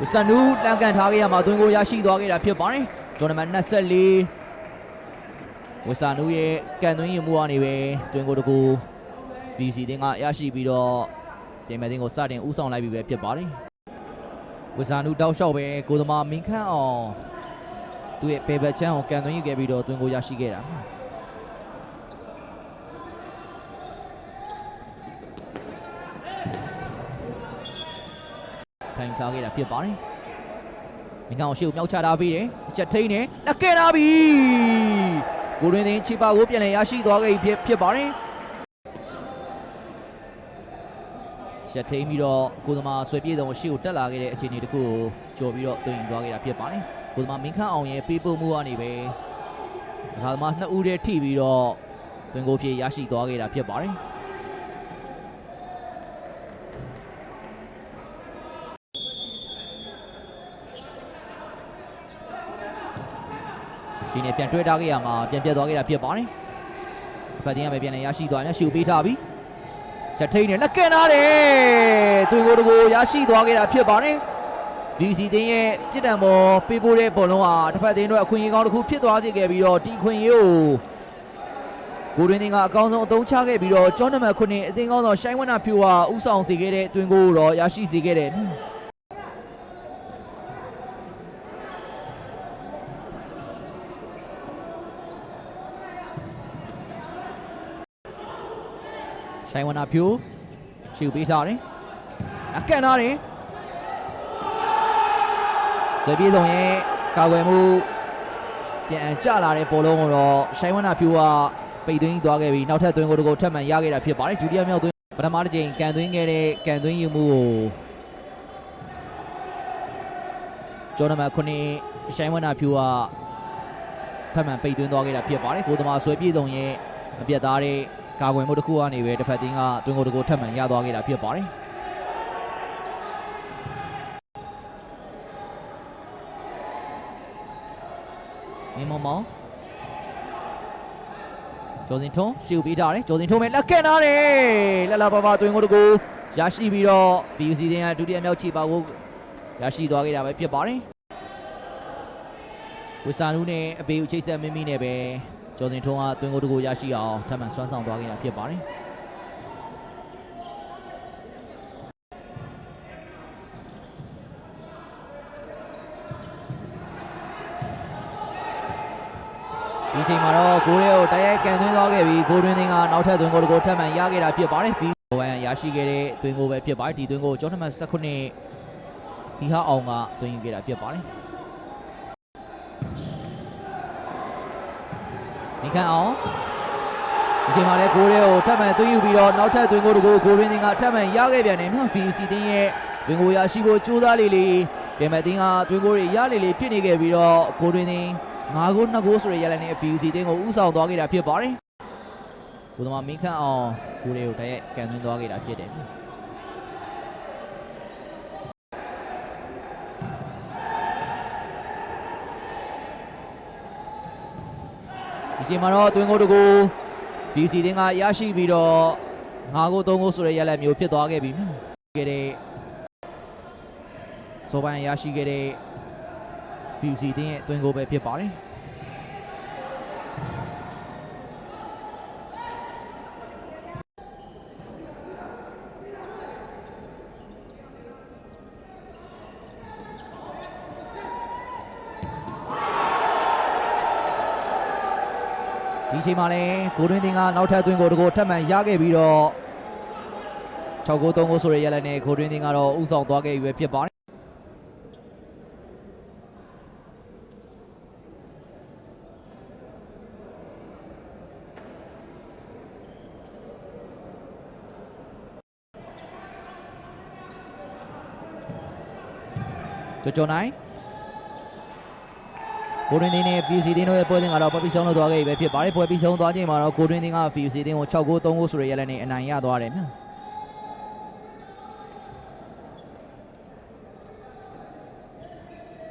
ဝဆန်နူးလန်ကန်ထားခဲ့ရမှာသွင်းကိုရရှိသွားခဲ့တာဖြစ်ပါတယ်ဂျော်နမန်24ဝဆန်နူးရဲ့ကန်သွင်းယူမှုကနေပဲသွင်းကိုတကူ VC တင်းကရရှိပြီးတော့ပြင်မဲ့တင်းကိုစတင်ဦးဆောင်လိုက်ပြီးပဲဖြစ်ပါတယ်ဝဆန်နူးတောက်လျှောက်ပဲကိုသမားမင်းခန့်အောင်သူ့ရဲ့ပေဘက်ချမ်းကိုကန်သွင်းယူခဲ့ပြီးတော့သွင်းကိုရရှိခဲ့တာထိုင်ထားခဲ့တာဖြစ်ပါတယ်။မင်းကောင်ရှေ့ကိုမြောက်ချထားပြီးတယ်။အချက်ထိန်နဲ့လက်ကဲလာပြီ။ကိုရင်းသိန်းချီပါကိုပြန်လည်ရရှိသွားခဲ့ပြီဖြစ်ပါတယ်။ချက်ထိန်ပြီးတော့ကိုသမားဆွဲပြေးဆုံးရှေ့ကိုတက်လာခဲ့တဲ့အခြေအနေတစ်ခုကိုကြော်ပြီးတော့တွင်ယူသွားခဲ့တာဖြစ်ပါတယ်။ကိုသမားမင်းခန့်အောင်ရဲ့ပေးပို့မှုကနေပဲကစားသမား2ဦးတည်းထိပြီးတော့တွင်ကိုပြေးရရှိသွားခဲ့တာဖြစ်ပါတယ်။ရှင်နဲ့ပြန်တွဲထားခဲ့ရမှာပြန်ပြတ်သွားခဲ့တာဖြစ်ပါတယ်။ဖတ်တင်ကပဲပြန်လည်ရရှိသွားတယ်ရှူပေးထားပြီ။ချက်ထိန်နဲ့လက်ကင်ထားတယ်။တွင်ကိုတကိုရရှိသွားခဲ့တာဖြစ်ပါတယ်။ VC တင်းရဲ့ပြစ်ဒဏ်ပေါ်ပေးပို့တဲ့ဘောလုံးဟာတစ်ဖက်တင်းတို့အခွင့်အရေးကောင်းတစ်ခုဖြစ်သွားစေခဲ့ပြီးတော့ဒီခွင့်ရေးကိုတွင်တင်းကအကောင်းဆုံးအသုံးချခဲ့ပြီးတော့ကျောင်းနံပါတ်9အသင်းကောင်းဆောင်ရှိုင်းဝနဖြူဟာဥဆောင်စေခဲ့တဲ့တွင်ကိုတော့ရရှိစေခဲ့တယ်။ရှိုင်းဝနာဖြူရှူပေးထားတယ်။အကန်ထားတယ်။ဆွေပြေးဆုံးရဲ့ကာကွယ်မှုပြန်ကျလာတဲ့ဘောလုံးကိုတော့ရှိုင်းဝနာဖြူကပိတ်သွင်းသွားခဲ့ပြီးနောက်ထပ်သွင်းကိုတကူထပ်မံရခဲ့တာဖြစ်ပါတယ်။ဒုတိယမြောက်သွင်းပထမတစ်ချိန်ကန်သွင်းခဲ့တဲ့ကန်သွင်းယူမှုကိုကျော်နံပါတ်9ရှိုင်းဝနာဖြူကထပ်မံပိတ်သွင်းသွားခဲ့တာဖြစ်ပါတယ်။ကိုသမားဆွေပြေးဆုံးရဲ့အပြတ်သားတဲ့ကာကွယ်မှုတစ်ခုကနေပဲတစ်ဖက်တင်းကတွင်ကိုတကိုထပ်မံရသွားခဲ့တာဖြစ်ပါတယ်။နေမောင်မောင်ကျော်စင်ထုံးရှူပေးထားတယ်ကျော်စင်ထုံးမဲ့လက်ကင်ထားတယ်လက်လာပါပါတွင်ကိုတကိုရရှိပြီးတော့ VC တင်းကဒုတိယမြောက်ချီပါကိုရရှိသွားခဲ့တာပဲဖြစ်ပါတယ်။ဝဆာနူးနဲ့အပေဦးချိတ်ဆက်မင်းမီနဲ့ပဲကျော်စင်ထုံးကတွင်ကိုတကိုရရှိအောင်ထပ်မံဆွမ်းဆောင်သွားခဲ့တာဖြစ်ပါတယ်။ဒီချိန်မှာတော့ဂိုးတွေကိုတိုက်ရိုက်ကန်သွင်းသွားခဲ့ပြီးဂိုးတွင်းကနောက်ထပ်တွင်ကိုတကိုထပ်မံရခဲ့တာဖြစ်ပါတယ်။ဘီဝမ်ရရှိခဲ့တဲ့တွင်ကိုပဲဖြစ်ပါတယ်။ဒီတွင်ကိုကျောင်းနံပါတ်19ဒီဟာအောင်ကတွင်ယူခဲ့တာဖြစ်ပါတယ်။မိခန့်အောင်ဒီချိန်မှာလည်းဂိုးတွေကိုထပ်မံသွင်းယူပြီးတော့နောက်ထပ်တွင်ကိုတကိုဂိုးတွင်းကထပ်မံရခဲ့ပြန်တယ်။VC တင်းရဲ့တွင်ကိုရရှိဖို့ကြိုးစားလေးပြင်မဲ့တင်းကတွင်ကိုတွေရလေးဖြစ်နေခဲ့ပြီးတော့ဂိုးတွင်း5ဂိုး2ဂိုးဆိုတဲ့ရလဒ်နဲ့ VC တင်းကိုဥဆောင်သွားခဲ့တာဖြစ်ပါတယ်။ကိုသမားမင်းခန့်အောင်ဂိုးတွေကိုတိုက်ရိုက်ကန်သွင်းသွားခဲ့တာဖြစ်တယ်။ဒီချိန်မှာတော့တွင်ကိုတကူ VC တင်းကရရှိပြီးတော့5ဂိုး3ဂိုးဆိုတဲ့ရလဒ်မျိုးဖြစ်သွားခဲ့ပြီ။ခဲ့တဲ့ဇော်ပန်ရရှိခဲ့တဲ့ VC တင်းရဲ့တွင်ကိုပဲဖြစ်ပါတယ်။ဒီချိန်မှာလည်းကိုတွင်းတင်းကနောက်ထပ်တွင်ကိုတကိုထပ်မံရခဲ့ပြီးတော့6ဂိုး3ဂိုးဆိုတဲ့ရလဒ်နဲ့ကိုတွင်းတင်းကတော့ဥဆောင်သွားခဲ့ပြီပဲဖြစ်ပါတယ်ကျော်နိုင်ကိုတွင်းတင်းနဲ့ VC တင်းတို့ရဲ့ပွဲစဉ်ကတော့ပွဲပြီးဆုံးလို့သွားခဲ့ပြီပဲဖြစ်ပါတယ်ပွဲပြီးဆုံးသွားချိန်မှာတော့ကိုတွင်းတင်းက VC တင်းကို6ဂိုး3ဂိုးဆိုတဲ့ရလဒ်နဲ့အနိုင်ရသွားတယ်